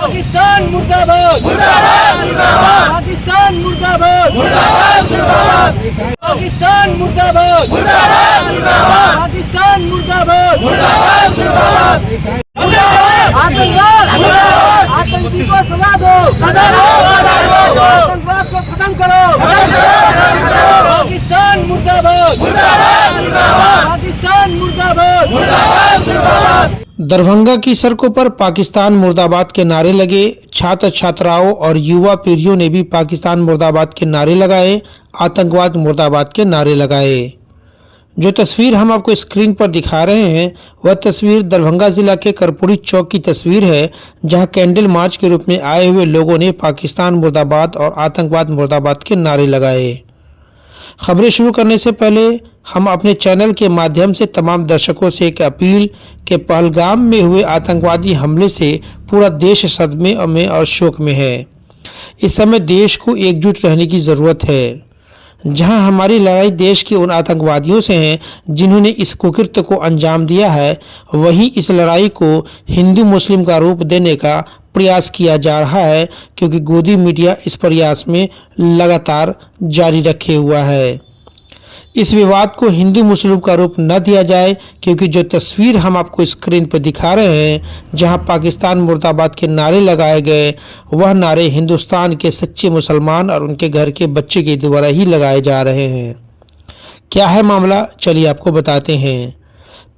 पाकिस्तान मुर्दाबाद मुर्दाबाद मुर्दाबाद पाकिस्तान मुर्दाबाद मुर्दाबाद मुर्दाबाद पाकिस्तान मुर्दाबाद मुर्दाबाद मुर्दाबाद पाकिस्तान मुर्दाबाद मुर्दाबाद मुर्दाबाद आतंकवाद आतंकी को सजा दो आतंकवाद को खत्म करो पाकिस्तान मुर्दाबाद मुर्दाबाद मुर्दाबाद पाकिस्तान मुर्दाबाद मुर्दाबाद मुर्दाबाद। दरभंगा की सड़कों पर पाकिस्तान मुर्दाबाद के नारे लगे। छात्र छात्राओं और युवा पीढ़ियों ने भी पाकिस्तान मुर्दाबाद के नारे लगाए, आतंकवाद मुर्दाबाद के नारे लगाए। जो तस्वीर हम आपको स्क्रीन पर दिखा रहे हैं वह तस्वीर दरभंगा जिला के कर्पूरी चौक की तस्वीर है, जहां कैंडल मार्च के रूप में आए हुए लोगों ने पाकिस्तान मुर्दाबाद और आतंकवाद मुर्दाबाद के नारे लगाए। खबरें शुरू करने से पहले हम अपने चैनल के माध्यम से तमाम दर्शकों से एक अपील कि पहलगाम में हुए आतंकवादी हमले से पूरा देश सदमे में और शोक में है। इस समय देश को एकजुट रहने की ज़रूरत है। जहां हमारी लड़ाई देश के उन आतंकवादियों से है जिन्होंने इस कुकृत्य को अंजाम दिया है, वहीं इस लड़ाई को हिंदू मुस्लिम का रूप देने का प्रयास किया जा रहा है, क्योंकि गोदी मीडिया इस प्रयास में लगातार जारी रखे हुआ है। इस विवाद को हिंदू मुस्लिम का रूप न दिया जाए, क्योंकि जो तस्वीर हम आपको स्क्रीन पर दिखा रहे हैं जहां पाकिस्तान मुर्दाबाद के नारे लगाए गए, वह नारे हिंदुस्तान के सच्चे मुसलमान और उनके घर के बच्चे के द्वारा ही लगाए जा रहे हैं। क्या है मामला, चलिए आपको बताते हैं।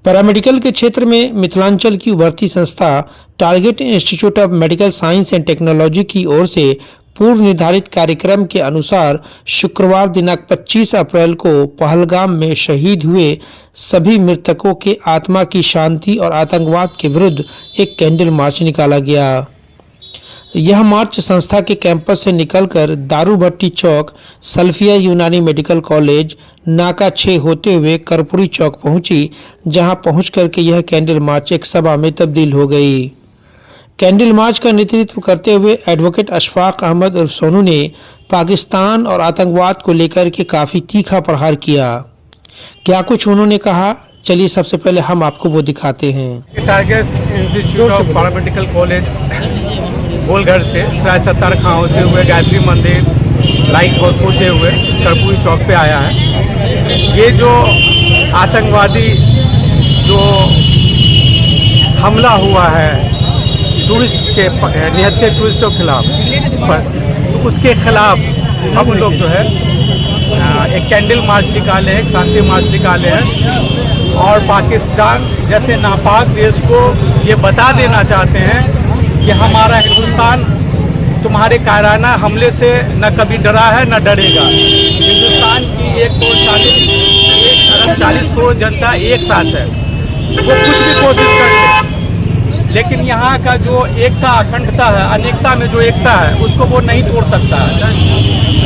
पैरामेडिकल के क्षेत्र में मिथिलांचल की उभरती संस्था target institute of medical science and technology की ओर से पूर्व निर्धारित कार्यक्रम के अनुसार शुक्रवार दिनांक 25 अप्रैल को पहलगाम में शहीद हुए सभी मृतकों के आत्मा की शांति और आतंकवाद के विरुद्ध एक कैंडल मार्च निकाला गया। यह मार्च संस्था के कैंपस से निकलकर दारूभट्टी चौक, सल्फिया यूनानी मेडिकल कॉलेज, नाका 6 होते हुए कर्पूरी चौक पहुंची, जहां पहुंच करके यह कैंडल मार्च एक सभा में तब्दील हो गई। कैंडल मार्च का नेतृत्व करते हुए एडवोकेट अशफाक अहमद उर्फ सोनू ने पाकिस्तान और आतंकवाद को लेकर के काफ़ी तीखा प्रहार किया। क्या कुछ उन्होंने कहा, चलिए सबसे पहले हम आपको वो दिखाते हैं। Target institute of paramedical college Golghar से सराय 70 खां होते हुए गायत्री मंदिर, लाइट हाउस होते हुए कर्पूरी चौक पे आया है। ये जो आतंकवादी जो हमला हुआ है टूरिस्ट के निहत्थे टूरिस्टों के खिलाफ, तो उसके खिलाफ हम लोग जो है एक कैंडल मार्च निकाले हैं, एक शांति मार्च निकाले हैं और पाकिस्तान जैसे नापाक देश को ये बता देना चाहते हैं कि हमारा हिंदुस्तान तुम्हारे कायराना हमले से न कभी डरा है न डरेगा। हिंदुस्तान की 140 करोड़ जनता एक साथ है, वो कुछ भी कोशिश करते, लेकिन यहाँ का जो एकता अखंडता है, अनेकता में जो एकता है, उसको वो नहीं तोड़ सकता है।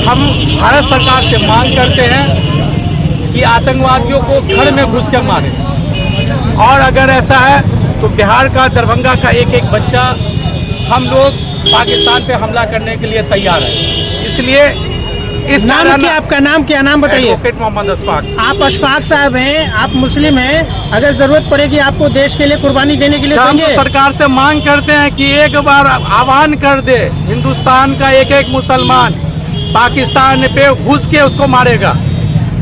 हम भारत सरकार से मांग करते हैं कि आतंकवादियों को घर में घुस के मारे, और अगर ऐसा है तो बिहार का, दरभंगा का एक एक बच्चा हम लोग पाकिस्तान पे हमला करने के लिए तैयार है। इसलिए इस नाम क्या, आपका नाम क्या, नाम बताइए। एडवोकेट मोहम्मद अशफाक। आप अशफाक साहब हैं, आप मुस्लिम हैं, अगर जरूरत पड़ेगी आपको देश के लिए कुर्बानी देने के लिए हम सरकार से मांग करते हैं कि एक बार आह्वान कर दे, हिंदुस्तान का एक एक मुसलमान पाकिस्तान पे घुस के उसको मारेगा,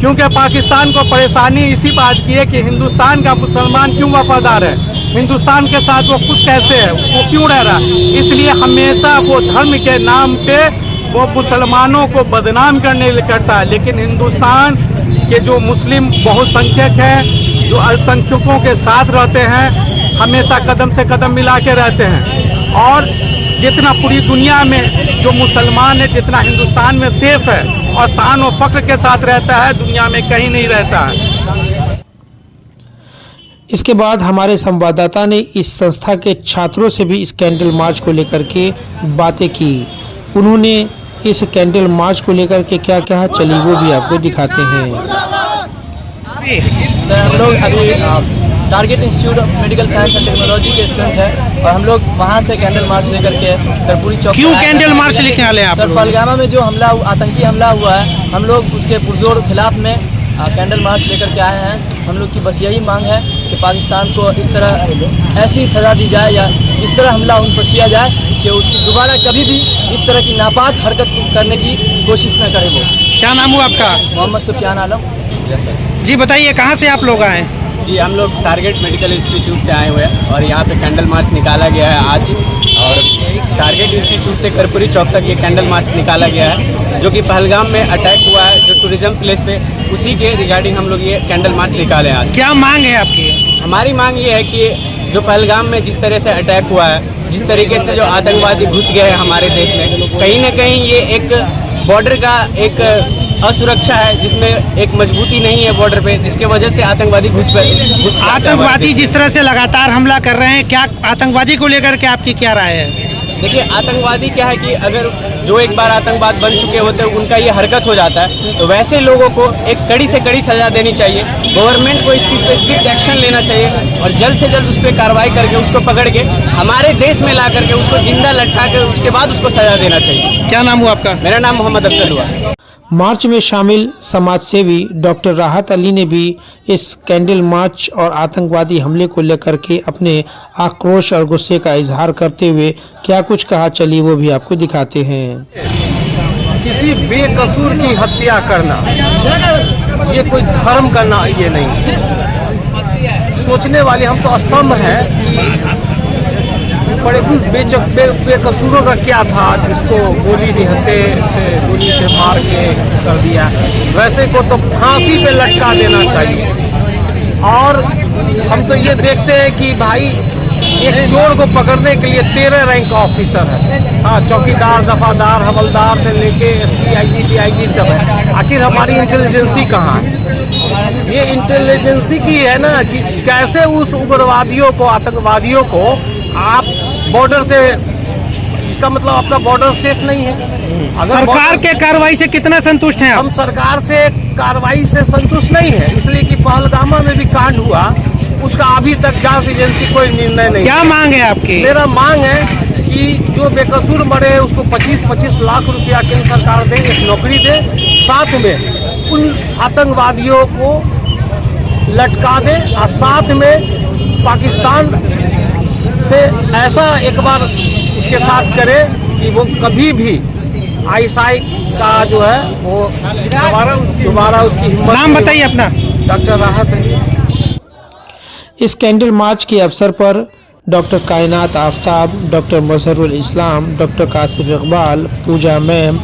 क्योंकि पाकिस्तान को परेशानी इसी बात की है कि हिंदुस्तान का मुसलमान क्यों वफादार है, हिंदुस्तान के साथ वो खुश कैसे है, वो क्यों रह रहा है। इसलिए हमेशा वो धर्म के नाम पे वो मुसलमानों को बदनाम करने करता है, लेकिन हिंदुस्तान के जो मुस्लिम बहुसंख्यक हैं, जो अल्पसंख्यकों के साथ रहते हैं, हमेशा कदम से कदम मिला के रहते हैं। और जितना पूरी दुनिया में जो मुसलमान है, जितना हिंदुस्तान में सेफ है और शान और फख्र के साथ रहता है, दुनिया में कहीं नहीं रहता है। इसके बाद हमारे संवाददाता ने इस संस्था के छात्रों से भी इस कैंडल मार्च को लेकर के बातें की। उन्होंने इस कैंडल मार्च को लेकर के क्या कहा, चलिए वो भी आपको दिखाते हैं। सर, हम लोग अभी target institute of medical science and technology के स्टूडेंट हैं और हम लोग वहाँ से कैंडल मार्च लेकर के कर्पूरी चौक। क्यों कैंडल मार्च लेके आए आप? सर, पहलगाम में जो आतंकी हमला हुआ है, हम लोग उसके पुरजोर खिलाफ में कैंडल मार्च लेकर के आए हैं हम लोग की बस यही मांग है कि पाकिस्तान को इस तरह ऐसी सज़ा दी जाए या इस तरह हमला उन पर किया जाए कि उसकी दोबारा कभी भी इस तरह की नापाक हरकत करने की कोशिश न करे वो। क्या नाम हुआ आपका? मोहम्मद सुफियान आलम। जी बताइए, कहाँ से आप लोग आए? जी, हम लोग टारगेट मेडिकल इंस्टीट्यूट से आए हुए हैं और यहाँ पे कैंडल मार्च निकाला गया है आज। और टारगेट इंस्टीट्यूट से कर्पूरी चौक तक ये कैंडल मार्च निकाला गया है, जो कि पहलगाम में अटैक हुआ है जो टूरिज्म प्लेस पे, उसी के रिगार्डिंग हम लोग ये कैंडल मार्च निकाले आज। क्या मांग है आपकी? हमारी मांग ये है कि जो पहलगाम में जिस तरह से अटैक हुआ है, जिस तरीके से जो आतंकवादी घुस गए हैं हमारे देश में, कहीं ना कहीं ये एक बॉर्डर का एक असुरक्षा है, जिसमें एक मजबूती नहीं है बॉर्डर पे, जिसके वजह से आतंकवादी घुस आतंकवादी जिस तरह से लगातार हमला कर रहे हैं, क्या आतंकवादी को लेकर के आपकी क्या राय है? देखिए, आतंकवादी क्या है कि अगर जो एक बार आतंकवाद बन चुके होते हैं उनका ये हरकत हो जाता है, तो वैसे लोगों को एक कड़ी से कड़ी सजा देनी चाहिए। गवर्नमेंट को इस चीज़ पे स्ट्रिक्ट एक्शन लेना चाहिए और जल्द से जल्द उस पर कार्रवाई करके उसको पकड़ के हमारे देश में ला करके उसको जिंदा लटका कर उसके बाद उसको सजा देना चाहिए। क्या नाम हुआ आपका? मेरा नाम मोहम्मद अफजल हुआ। मार्च में शामिल समाज सेवी डॉक्टर राहत अली ने भी इस कैंडल मार्च और आतंकवादी हमले को लेकर के अपने आक्रोश और गुस्से का इजहार करते हुए क्या कुछ कहा, चलिए वो भी आपको दिखाते हैं। किसी बेकसूर की हत्या करना ये कोई धर्म का ना ये नहीं। सोचने वाले हम तो स्तंभ हैं कि बड़े बेकसूरों का क्या था, जिसको गोली निहत्ते से गोली से मार के कर दिया, वैसे को तो फांसी पे लटका देना चाहिए। और हम तो ये देखते हैं कि भाई एक चोर को पकड़ने के लिए 13 रैंक का ऑफिसर है। हाँ, चौकीदार, दफादार, हवलदार से लेके एसपी, आईजी, डीआईजी सब है। आखिर हमारी इंटेलिजेंसी कहाँ है? ये इंटेलिजेंसी की है ना कि कैसे उस उग्रवादियों को, आतंकवादियों को आप बॉर्डर से, इसका मतलब आपका बॉर्डर सेफ नहीं है। अगर सरकार के कार्रवाई से कितना संतुष्ट हैं आप? हम सरकार से कार्रवाई से संतुष्ट नहीं है, इसलिए कि पहलगामा में भी कांड हुआ, उसका अभी तक जांच एजेंसी कोई निर्णय नहीं। क्या मांग है आपकी? मेरा मांग है कि जो बेकसूर मरे उसको 25-25 लाख रुपया केंद्र सरकार दे, एक नौकरी दे, साथ में उन आतंकवादियों को लटका दे और साथ में पाकिस्तान से ऐसा एक बार उसके साथ करे कि वो कभी भी आईएसआई का जो है वो दोबारा उसकी हिम्मत। नाम बताइए अपना। डॉक्टर राहत अली। इस कैंडल मार्च के अवसर पर डॉक्टर कायनात आफ्ताब, डॉक्टर मजहरुल इस्लाम, डॉक्टर कासिफ इकबाल, पूजा मैम,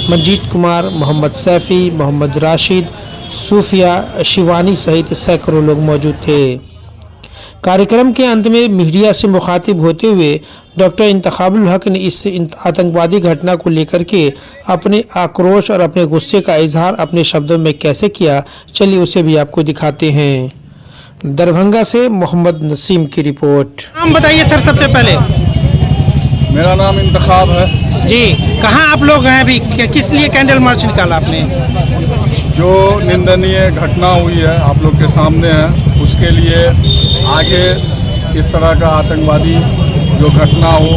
मंजीत कुमार, मोहम्मद सैफ़ी, मोहम्मद राशिद, सूफिया, शिवानी सहित सैकड़ों लोग मौजूद थे। कार्यक्रम के अंत में मीडिया से मुखातिब होते हुए डॉक्टर इंतखाबुल हक ने इस आतंकवादी घटना को लेकर के अपने आक्रोश और अपने गुस्से का इजहार अपने शब्दों में कैसे किया, चलिए उसे भी आपको दिखाते हैं। दरभंगा से मोहम्मद नसीम की रिपोर्ट। नाम बताइए सर सबसे पहले। मेरा नाम इंतखाब है जी। कहाँ आप लोग हैं अभी? किस लिए कैंडल मार्च निकाला आपने? जो निंदनीय घटना हुई है आप लोग के सामने है, उसके लिए आगे इस तरह का आतंकवादी जो घटना हो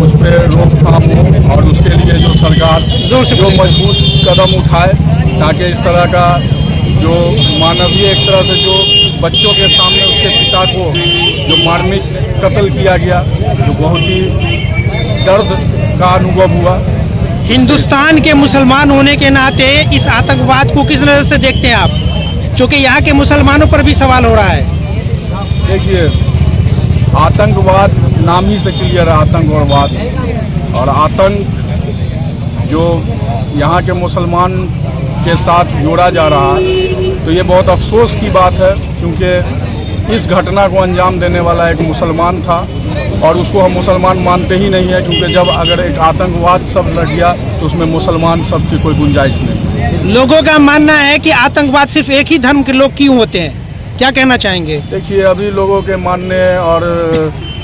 उस पर रोकथाम हो और उसके लिए जो सरकार जो मजबूत कदम उठाए ताकि इस तरह का जो मानवीय एक तरह से जो बच्चों के सामने उसके पिता को जो मार्मिक कत्ल किया गया, जो बहुत ही दर्द का अनुभव हुआ। हिंदुस्तान के मुसलमान होने के नाते इस आतंकवाद को किस नज़र से देखते हैं आप, क्योंकि यहाँ के मुसलमानों पर भी सवाल हो रहा है? देखिए, आतंकवाद नाम ही से क्लियर है, आतंकवाद। और आतंक जो यहाँ के मुसलमान के साथ जोड़ा जा रहा है, तो ये बहुत अफसोस की बात है, क्योंकि इस घटना को अंजाम देने वाला एक मुसलमान था और उसको हम मुसलमान मानते ही नहीं है, क्योंकि जब अगर एक आतंकवाद शब्द लग गया तो उसमें मुसलमान शब्द की कोई गुंजाइश नहीं। लोगों का मानना है कि आतंकवाद सिर्फ एक ही धर्म के लोग क्यों होते हैं, क्या कहना चाहेंगे? देखिए, अभी लोगों के मानने और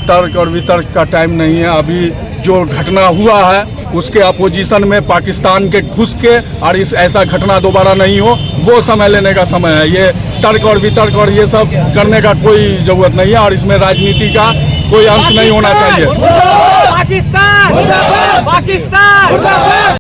तर्क और वितर्क का टाइम नहीं है। अभी जो घटना हुआ है उसके अपोजिशन में पाकिस्तान के घुस के और इस ऐसा घटना दोबारा नहीं हो, वो समय लेने का समय है। ये तर्क और वितर्क और ये सब करने का कोई ज़रूरत नहीं है और इसमें राजनीति का कोई अंश नहीं होना चाहिए। पाकिस्तान! पाकिस्तान!